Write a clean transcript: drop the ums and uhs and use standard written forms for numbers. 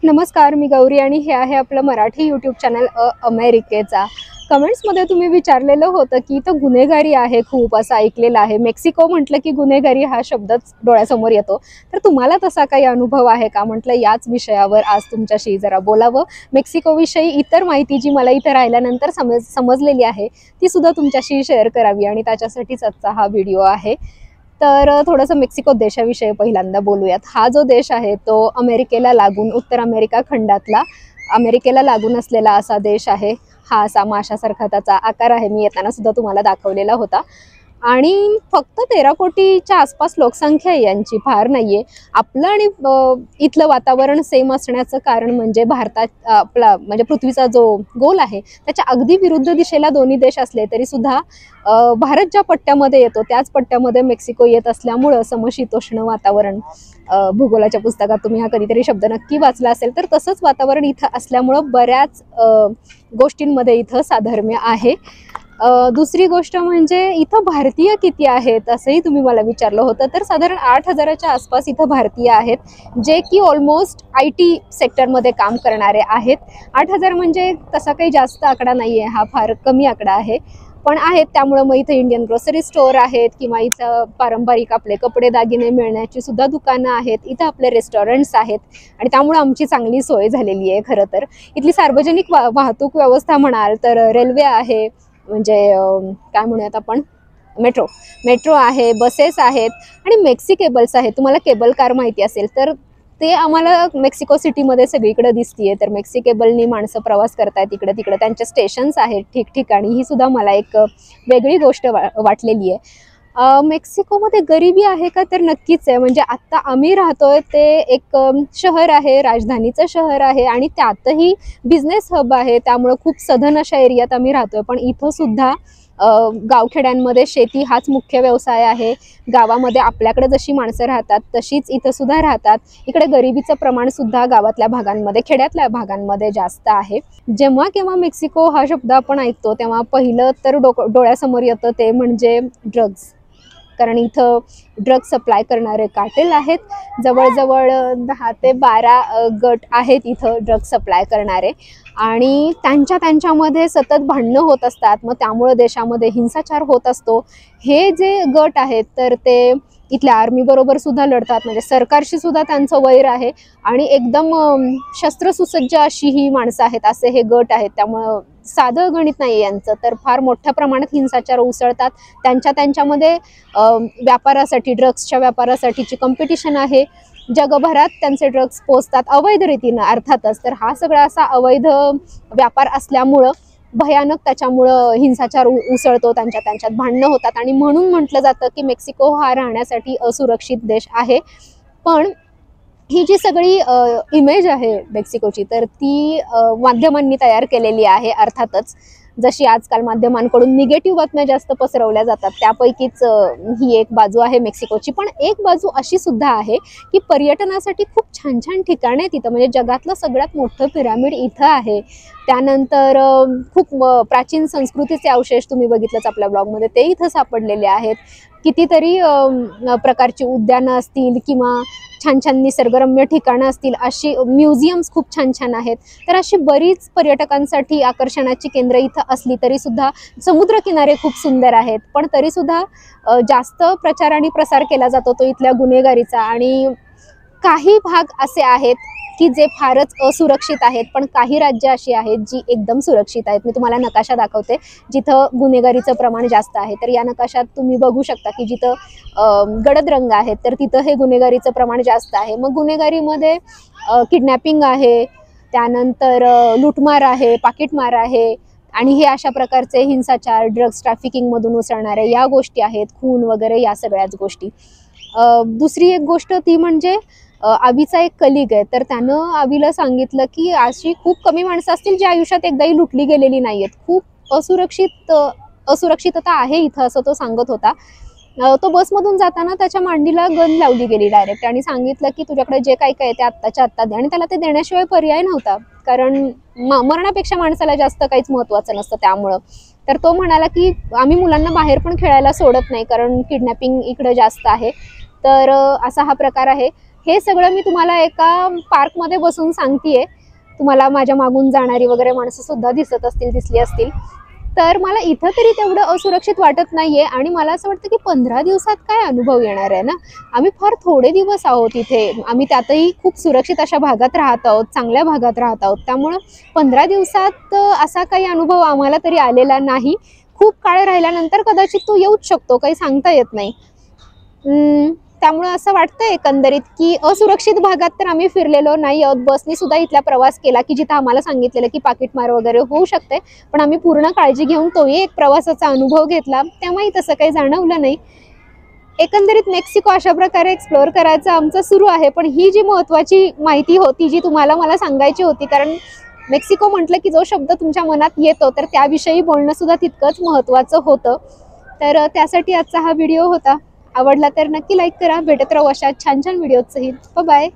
नमस्कार, मी गौरी आणि हे आहे आपलं मराठी यूट्यूब चॅनल अमेरिकेचा। कमेंट्समध्ये तुम्ही विचारलेलं होतं की इथं गुन्हेगारी आहे खूप असं ऐकलेलं आहे। मेक्सिको म्हटलं की गुन्हेगारी हा शब्दच डोळ्यासमोर येतो। तर तुम्हाला तसा काही अनुभव आहे का? म्हटलं याच विषयावर आज तुमच्याशी जरा बोलावं। मेक्सिको विषयी इतर माहिती जी मला इथे राहिल्यानंतर समजलेली आहे ती सुद्धा तुमच्याशी शेअर करावी आणि त्याच्यासाठीच आजचा हा व्हिडिओ आहे। तर थोडंसं मेक्सिको देशाविषयी पहिल्यांदा बोलूयात। हा जो देश आहे तो अमेरिकेला लागून उत्तर अमेरिका खंडातला अमेरिकेला लागून असलेला असा देश आहे। हा असा माशासारखा त्याचा आकार आहे, मी येताना सुद्धा तुम्हाला दाखवलेला होता। आणि फक्त 13 कोटीच्या आसपास लोकसंख्या आहे यांची, फार नाहीये। आपलं आणि इथलं वातावरण सेम असण्याचं कारण म्हणजे भारतात आपला म्हणजे पृथ्वीचा जो गोल आहे त्याच्या अगदी विरुद्ध दिशेला दोन्ही देश असले तरी सुद्धा भारत ज्या पट्ट्यामध्ये येतो त्याच पट्ट्यामध्ये मेक्सिको येत असल्यामुळं समशीतोष्ण वातावरण, भूगोलाच्या पुस्तकात तुम्ही हा कधीतरी शब्द नक्की वाचला असेल तर तसंच वातावरण इथं असल्यामुळं बऱ्याच गोष्टींमध्ये इथं साधर्म्य आहे। दुसरी गोष्ट म्हणजे इथं भारतीय किती आहेत असंही तुम्ही मला विचारलं होतं। तर साधारण 8,000च्या आसपास इथं भारतीय आहेत, जे की ऑलमोस्ट IT सेक्टरमध्ये काम करणारे आहेत। 8,000 म्हणजे तसा काही जास्त आकडा नाही आहे, हा फार कमी आकडा आहे, पण आहेत। त्यामुळे मग इथं इंडियन ग्रोसरी स्टोअर आहेत किंवा इथं पारंपरिक आपले कपडे दागिने मिळण्याची सुद्धा दुकानं आहेत, इथं आपले रेस्टॉरंट्स आहेत आणि त्यामुळे आमची चांगली सोय झालेली आहे। खरं तर इथली सार्वजनिक वाहतूक व्यवस्था म्हणाल तर रेल्वे आहे, म्हणजे काय म्हणूयात आपण, मेट्रो आहे, बसेस आहेत आणि मेक्सिकेबल्स आहेत। तुम्हाला केबल कार माहिती असेल तर ते आम्हाला मेक्सिको सिटीमध्ये सगळीकडे दिसतीये। तर मेक्सिकेबलनी माणसं प्रवास करतायत इकडे तिकडे, त्यांचे स्टेशन्स आहेत ठिकठिकाणी, ही सुद्धा मला एक वेगळी गोष्ट वाटलेली आहे। मेक्सिकोमध्ये गरिबी आहे का? तर नक्कीच आहे। म्हणजे आता आम्ही राहतोय ते एक शहर आहे, राजधानीचं शहर आहे आणि त्यातही बिझनेस हब आहे, त्यामुळे खूप सधन अशा एरियात आम्ही राहतोय। पण इथं सुद्धा गावखेड्यांमध्ये शेती हाच मुख्य व्यवसाय आहे। गावामध्ये आपल्याकडे जशी माणसं राहतात तशीच इथं सुद्धा राहतात। इकडे गरिबीचं प्रमाण सुद्धा गावातल्या भागांमध्ये, खेड्यातल्या भागांमध्ये जास्त आहे। जेव्हा केव्हा मेक्सिको हा शब्द आपण ऐकतो तेव्हा पहिलं तर डोळ्यासमोर येतं ते म्हणजे ड्रग्ज, कारण इथं ड्रग सप्लाय करणारे कार्टेल आहेत। जवळजवळ 10 ते 12 गट आहेत इथं ड्रग सप्लाय करणारे आणि त्यांच्यामध्ये सतत भांडणं होत असतात, मग त्यामुळे देशामध्ये हिंसाचार होत असतो। हे जे गट आहेत तर ते इथल्या आर्मी बरोबर सुद्धा लढतात, म्हणजे सरकारशी सुद्धा त्यांचं वैर आहे आणि एकदम शस्त्रसुसज्ज अशी ही माणसं आहेत, असे हे गट आहेत। त्यामुळं साधं गणित नाही यांचं, तर फार मोठ्या प्रमाणात हिंसाचार उसळतात। त्यांच्यामध्ये व्यापारासाठी, ड्रग्सच्या व्यापारासाठीची कॉम्पिटिशन आहे। जगभरात त्यांचे ड्रग्स पोचतात अवैध रीतीनं अर्थातच। तर हा सगळा असा अवैध व्यापार असल्यामुळं भयानक त्याच्यामुळं हिंसाचार उसळतो, त्यांच्यात भांडणं होतात आणि म्हणून म्हटलं जातं की मेक्सिको हा राहण्यासाठी असुरक्षित देश आहे। पण ही जी सगळी इमेज आहे मेक्सिकोची तर ती माध्यमांनी तयार केलेली आहे अर्थातच। जशी आजकाल माध्यमांकडून निगेटिव्ह बातम्या जास्त पसरवल्या जातात त्यापैकीच ही एक बाजू आहे मेक्सिकोची। पण एक बाजू अशी सुद्धा आहे की पर्यटनासाठी खूप छान छान ठिकाणे आहेत इथं, म्हणजे जगातलं सगळ्यात मोठं पिरामिड इथं आहे। त्यानंतर खूप प्राचीन संस्कृतीचे अवशेष तुम्ही बघितलंच आपल्या ब्लॉगमध्ये, ते इथं सापडलेले आहेत। कितीतरी प्रकारची उद्यानं असतील किंवा छान छान निसर्गरम्य ठिकाणं असतील, अशी म्युझियम्स खूप छान छान आहेत। तर अशी बरीच पर्यटकांसाठी आकर्षणाची केंद्र इथं असली तरी सुद्धा समुद्रकिनारे खूप सुंदर आहेत, पण तरी सुद्धा जास्त प्रचार आणि प्रसार केला जातो तो इथल्या गुन्हेगारीचा। आणि काही भाग असे आहेत की जे फारच असुरक्षित आहेत, पण काही राज्य अशी आहेत जी एकदम सुरक्षित आहेत। मी तुम्हाला नकाशा दाखवते जिथं गुन्हेगारीचं प्रमाण जास्त आहे। तर या नकाशात तुम्ही बघू शकता की जिथं गडद रंग आहेत तर तिथं हे गुन्हेगारीचं प्रमाण जास्त आहे। मग गुन्हेगारीमध्ये किडनॅपिंग आहे, त्यानंतर लूटमार आहे, पाकिटमार आहे आणि हे अशा प्रकारचे हिंसाचार, ड्रग्स ट्रॅफिकिंगमधून उसळणारे या गोष्टी आहेत, खून वगैरे या सगळ्याच गोष्टी। दुसरी एक गोष्ट ती म्हणजे आवीचा एक कलिग आहे, तर त्यानं आवीला सांगितलं की अशी खूप कमी माणसं असतील जी आयुष्यात एकदाही लुटली गेलेली नाहीयेत, खूप असुरक्षितता आहे इथं असं तो सांगत होता। तो बसमधून जाताना त्याच्या मांडीला गन लावली गेली डायरेक्ट आणि सांगितलं की तुझ्याकडे जे काही काय ते आत्ताच्या आत्ता दे, आणि त्याला ते देण्याशिवाय पर्याय नव्हता, कारण मरणापेक्षा माणसाला जास्त काहीच महत्त्वाचं नसतं त्यामुळं। तर तो म्हणाला की आम्ही मुलांना बाहेर पण खेळायला सोडत नाही, कारण किडनॅपिंग इकडे जास्त आहे। तर असा हा प्रकार आहे। हे सगळं मी तुम्हाला एका पार्कमध्ये बसून सांगतेय. तुम्हाला माझ्या मागून जाणारी वगैरे माणसं सुद्धा दिसली असतील. तर मला इथं तरी तेवढं असुरक्षित वाटत नाहीये आणि मला असं वाटतं की 15 दिवसात काय अनुभव येणार आहे ना. आम्ही फार थोडे दिवस आहोत इथे, आम्ही त्यातही खूप सुरक्षित अशा भागात राहत आहोत, चांगल्या भागात राहत आहोत. त्यामुळं 15 दिवसात असा काही अनुभव आम्हाला तरी आलेला नाही. खूप काळ राहिल्यानंतर कदाचित तो येऊच शकतो, काही सांगता येत नाही. त्यामुळे असं वाटतंय एकंदरीत की असुरक्षित भागात तर आम्ही फिरलेलो नाही आहोत. बसनी सुद्धा इथला प्रवास केला की जिथं आम्हाला सांगितलेलं की पाकिटमार वगैरे होऊ शकते, पण आम्ही पूर्ण काळजी घेऊन तोही एक प्रवासाचा अनुभव घेतला, त्यामुळे तसं काही जाणवलं नाही. एकंदरीत मेक्सिको अशा प्रकारे एक्सप्लोअर करायचं आमचं सुरू आहे. पण ही जी महत्त्वाची माहिती होती जी तुम्हाला मला सांगायची होती, कारण मेक्सिको म्हटलं की जो शब्द तुमच्या मनात येतो तर त्याविषयी बोलणं सुद्धा तितकंच महत्त्वाचं होतं. तर त्यासाठी आजचा हा व्हिडिओ होता. आवडला तर नक्की लाईक करा. भेटत राहू अशा छान छान व्हिडिओ सहित. बाय.